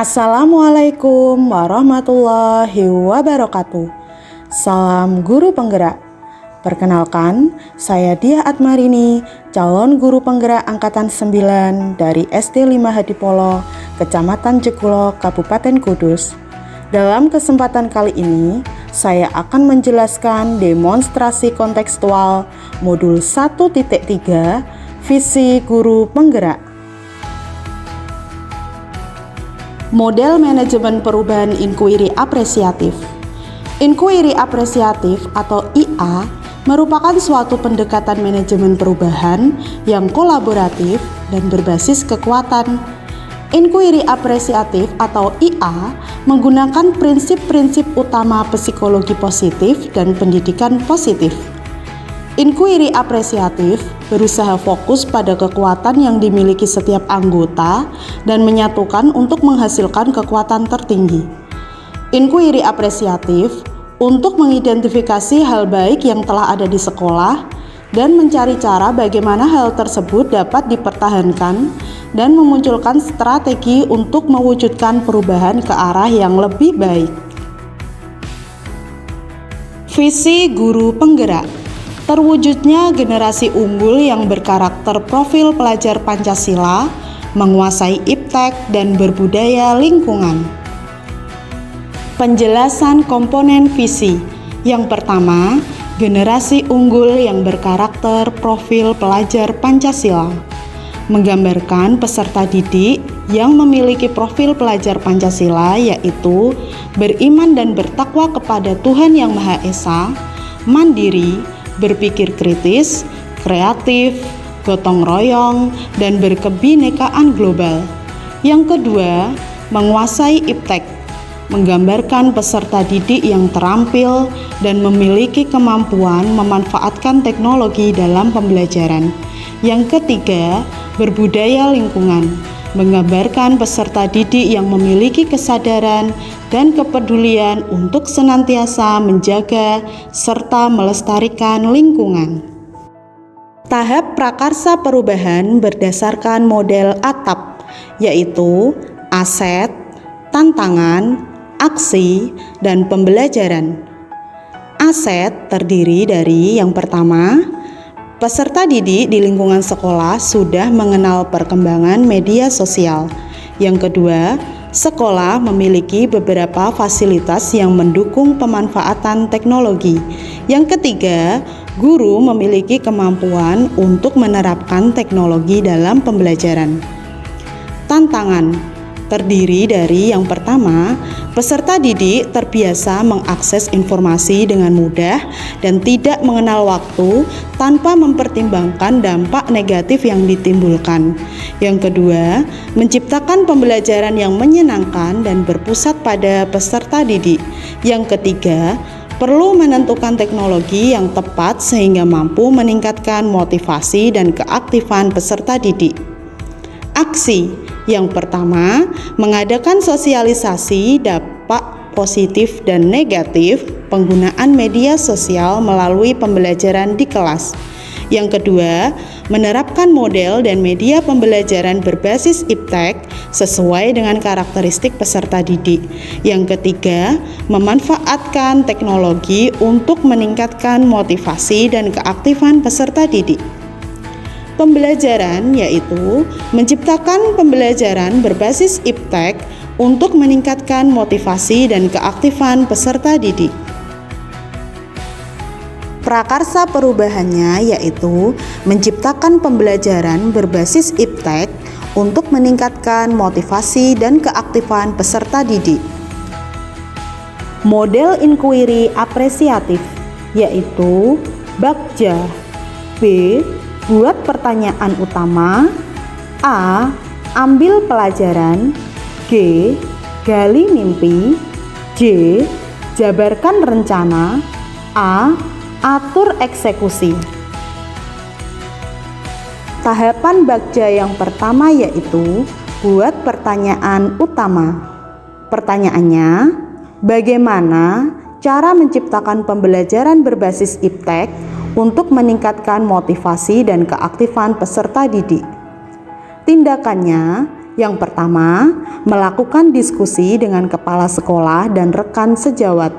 Assalamualaikum warahmatullahi wabarakatuh. Salam guru penggerak. Perkenalkan, saya Diah Atmarini, calon guru penggerak angkatan 9 dari SD 5 Hadipolo, Kecamatan Jekulo, Kabupaten Kudus. Dalam kesempatan kali ini, saya akan menjelaskan demonstrasi kontekstual modul 1.3 Visi Guru Penggerak. Model manajemen perubahan inquiry apresiatif. Inquiry apresiatif atau IA merupakan suatu pendekatan manajemen perubahan yang kolaboratif dan berbasis kekuatan. Inquiry apresiatif atau IA menggunakan prinsip-prinsip utama psikologi positif dan pendidikan positif. Inquiry apresiatif berusaha fokus pada kekuatan yang dimiliki setiap anggota dan menyatukan untuk menghasilkan kekuatan tertinggi. Inquiry apresiatif untuk mengidentifikasi hal baik yang telah ada di sekolah dan mencari cara bagaimana hal tersebut dapat dipertahankan dan memunculkan strategi untuk mewujudkan perubahan ke arah yang lebih baik. Visi Guru Penggerak. Terwujudnya generasi unggul yang berkarakter profil pelajar Pancasila, menguasai iptek dan berbudaya lingkungan. Penjelasan komponen visi. Yang pertama, generasi unggul yang berkarakter profil pelajar Pancasila menggambarkan peserta didik yang memiliki profil pelajar Pancasila, yaitu beriman dan bertakwa kepada Tuhan Yang Maha Esa, mandiri, berpikir kritis, kreatif, gotong royong, dan berkebinekaan global. Yang kedua, menguasai iptek, menggambarkan peserta didik yang terampil dan memiliki kemampuan memanfaatkan teknologi dalam pembelajaran. Yang ketiga, berbudaya lingkungan, menggambarkan peserta didik yang memiliki kesadaran dan kepedulian untuk senantiasa menjaga serta melestarikan lingkungan. Tahap prakarsa perubahan berdasarkan model ATAP, yaitu aset, tantangan, aksi, dan pembelajaran. Aset terdiri dari yang pertama, peserta didik di lingkungan sekolah sudah mengenal perkembangan media sosial. Yang kedua, sekolah memiliki beberapa fasilitas yang mendukung pemanfaatan teknologi. Yang ketiga, guru memiliki kemampuan untuk menerapkan teknologi dalam pembelajaran. Tantangan terdiri dari yang pertama, peserta didik terbiasa mengakses informasi dengan mudah dan tidak mengenal waktu tanpa mempertimbangkan dampak negatif yang ditimbulkan. Yang kedua, menciptakan pembelajaran yang menyenangkan dan berpusat pada peserta didik. Yang ketiga, perlu menentukan teknologi yang tepat sehingga mampu meningkatkan motivasi dan keaktifan peserta didik. Aksi. Yang pertama, mengadakan sosialisasi dampak positif dan negatif penggunaan media sosial melalui pembelajaran di kelas. Yang kedua, menerapkan model dan media pembelajaran berbasis iptek sesuai dengan karakteristik peserta didik. Yang ketiga, memanfaatkan teknologi untuk meningkatkan motivasi dan keaktifan peserta didik. Pembelajaran yaitu menciptakan pembelajaran berbasis iptek untuk meningkatkan motivasi dan keaktifan peserta didik. Prakarsa perubahannya yaitu menciptakan pembelajaran berbasis iptek untuk meningkatkan motivasi dan keaktifan peserta didik. Model inquiry apresiatif yaitu Bagja. B. Buat pertanyaan utama. A. Ambil pelajaran. G. Gali mimpi. J. Jabarkan rencana. A. Atur eksekusi. Tahapan Bagja yang pertama yaitu buat pertanyaan utama. Pertanyaannya, bagaimana cara menciptakan pembelajaran berbasis iptek untuk meningkatkan motivasi dan keaktifan peserta didik? Tindakannya Yang pertama, melakukan diskusi dengan kepala sekolah dan rekan sejawat.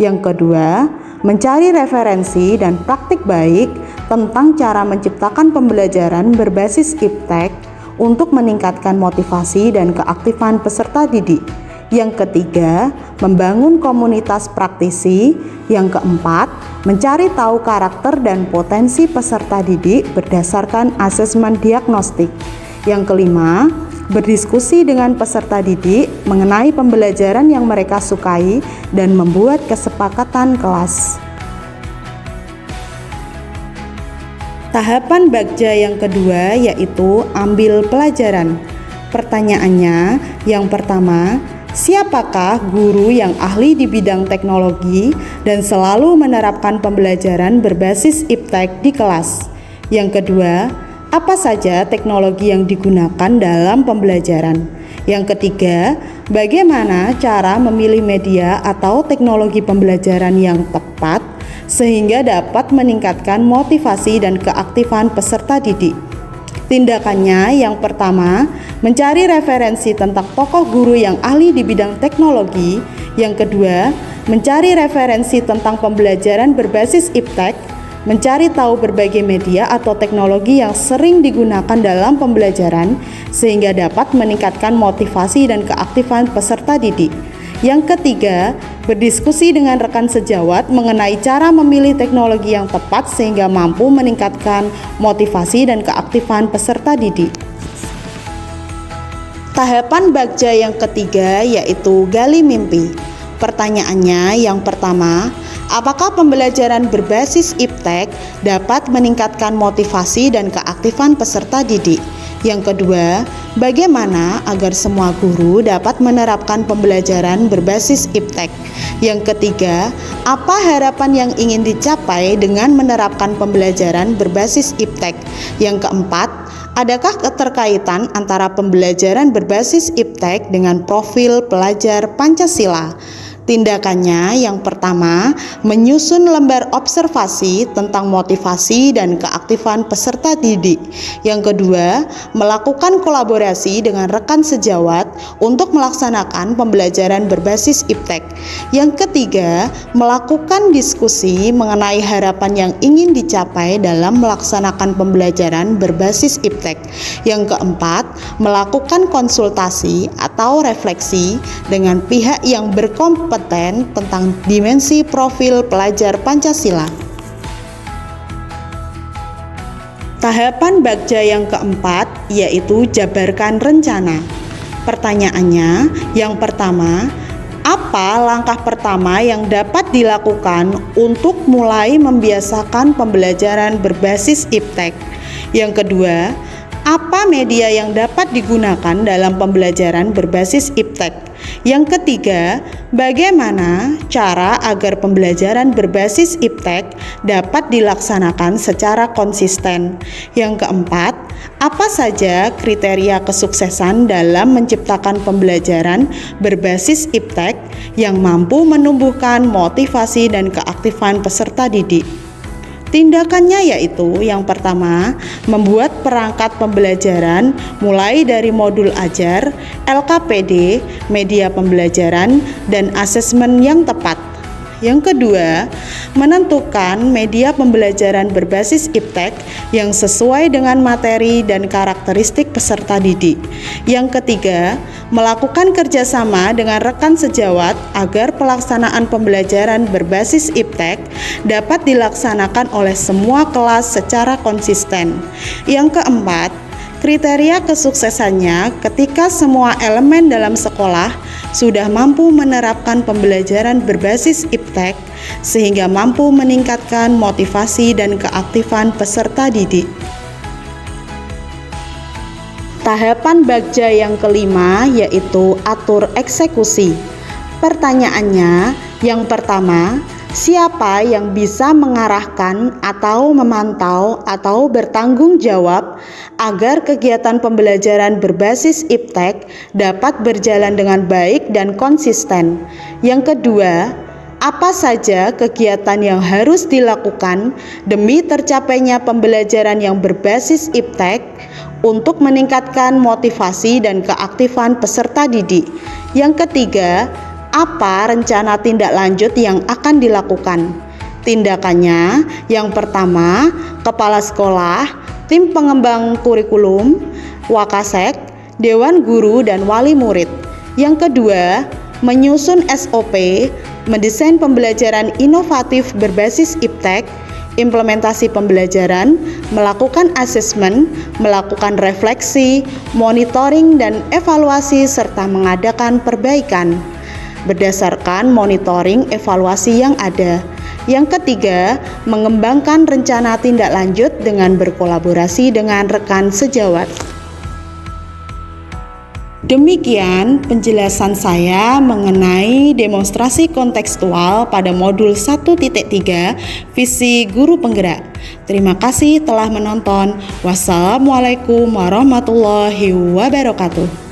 Yang kedua, mencari referensi dan praktik baik tentang cara menciptakan pembelajaran berbasis iptek untuk meningkatkan motivasi dan keaktifan peserta didik. Yang ketiga, membangun komunitas praktisi. Yang keempat, mencari tahu karakter dan potensi peserta didik berdasarkan asesmen diagnostik. Yang kelima, berdiskusi dengan peserta didik mengenai pembelajaran yang mereka sukai dan membuat kesepakatan kelas. Tahapan Bagja yang kedua yaitu ambil pelajaran. Pertanyaannya, yang pertama, siapakah guru yang ahli di bidang teknologi dan selalu menerapkan pembelajaran berbasis iptek di kelas? Yang kedua, apa saja teknologi yang digunakan dalam pembelajaran? Yang ketiga, bagaimana cara memilih media atau teknologi pembelajaran yang tepat sehingga dapat meningkatkan motivasi dan keaktifan peserta didik? Tindakannya yang pertama, mencari referensi tentang tokoh guru yang ahli di bidang teknologi. Yang kedua, mencari referensi tentang pembelajaran berbasis iptek, mencari tahu berbagai media atau teknologi yang sering digunakan dalam pembelajaran sehingga dapat meningkatkan motivasi dan keaktifan peserta didik. Yang ketiga, berdiskusi dengan rekan sejawat mengenai cara memilih teknologi yang tepat sehingga mampu meningkatkan motivasi dan keaktifan peserta didik. Tahapan Bagja yang ketiga yaitu gali mimpi. Pertanyaannya yang pertama, apakah pembelajaran berbasis iptek dapat meningkatkan motivasi dan keaktifan peserta didik? Yang kedua, bagaimana agar semua guru dapat menerapkan pembelajaran berbasis iptek? Yang ketiga, apa harapan yang ingin dicapai dengan menerapkan pembelajaran berbasis iptek? Yang keempat, adakah keterkaitan antara pembelajaran berbasis iptek dengan profil pelajar Pancasila? Tindakannya yang pertama, menyusun lembar observasi tentang motivasi dan keaktifan peserta didik. Yang kedua, melakukan kolaborasi dengan rekan sejawat untuk melaksanakan pembelajaran berbasis iptek. Yang ketiga, melakukan diskusi mengenai harapan yang ingin dicapai dalam melaksanakan pembelajaran berbasis iptek. Yang keempat, melakukan konsultasi atau refleksi dengan pihak yang berkompeten tentang dimensi profil pelajar Pancasila. Tahapan Bagja yang keempat yaitu jabarkan rencana. Pertanyaannya, yang pertama, apa langkah pertama yang dapat dilakukan untuk mulai membiasakan pembelajaran berbasis iptek? Yang kedua, apa media yang dapat digunakan dalam pembelajaran berbasis iptek? Yang ketiga, bagaimana cara agar pembelajaran berbasis iptek dapat dilaksanakan secara konsisten? Yang keempat, apa saja kriteria kesuksesan dalam menciptakan pembelajaran berbasis iptek yang mampu menumbuhkan motivasi dan keaktifan peserta didik? Tindakannya yaitu yang pertama, membuat perangkat pembelajaran mulai dari modul ajar, LKPD, media pembelajaran, dan asesmen yang tepat. Yang kedua, menentukan media pembelajaran berbasis iptek yang sesuai dengan materi dan karakteristik peserta didik. Yang ketiga, melakukan kerjasama dengan rekan sejawat agar pelaksanaan pembelajaran berbasis iptek dapat dilaksanakan oleh semua kelas secara konsisten. Yang keempat, kriteria kesuksesannya ketika semua elemen dalam sekolah sudah mampu menerapkan pembelajaran berbasis iptek sehingga mampu meningkatkan motivasi dan keaktifan peserta didik. Tahapan Bagja yang kelima yaitu atur eksekusi. Pertanyaannya, yang pertama, siapa yang bisa mengarahkan atau memantau atau bertanggung jawab agar kegiatan pembelajaran berbasis iptek dapat berjalan dengan baik dan konsisten? Yang kedua, apa saja kegiatan yang harus dilakukan demi tercapainya pembelajaran yang berbasis iptek untuk meningkatkan motivasi dan keaktifan peserta didik. Yang ketiga, apa rencana tindak lanjut yang akan dilakukan? Tindakannya, yang pertama, kepala sekolah, tim pengembang kurikulum, Wakasek, Dewan Guru dan Wali Murid. Yang kedua, menyusun SOP, mendesain pembelajaran inovatif berbasis iptek, implementasi pembelajaran, melakukan asesmen, melakukan refleksi, monitoring dan evaluasi serta mengadakan perbaikan berdasarkan monitoring evaluasi yang ada. Yang ketiga, mengembangkan rencana tindak lanjut dengan berkolaborasi dengan rekan sejawat. Demikian penjelasan saya mengenai demonstrasi kontekstual pada modul 1.3 Visi Guru Penggerak. Terima kasih telah menonton. Wassalamualaikum warahmatullahi wabarakatuh.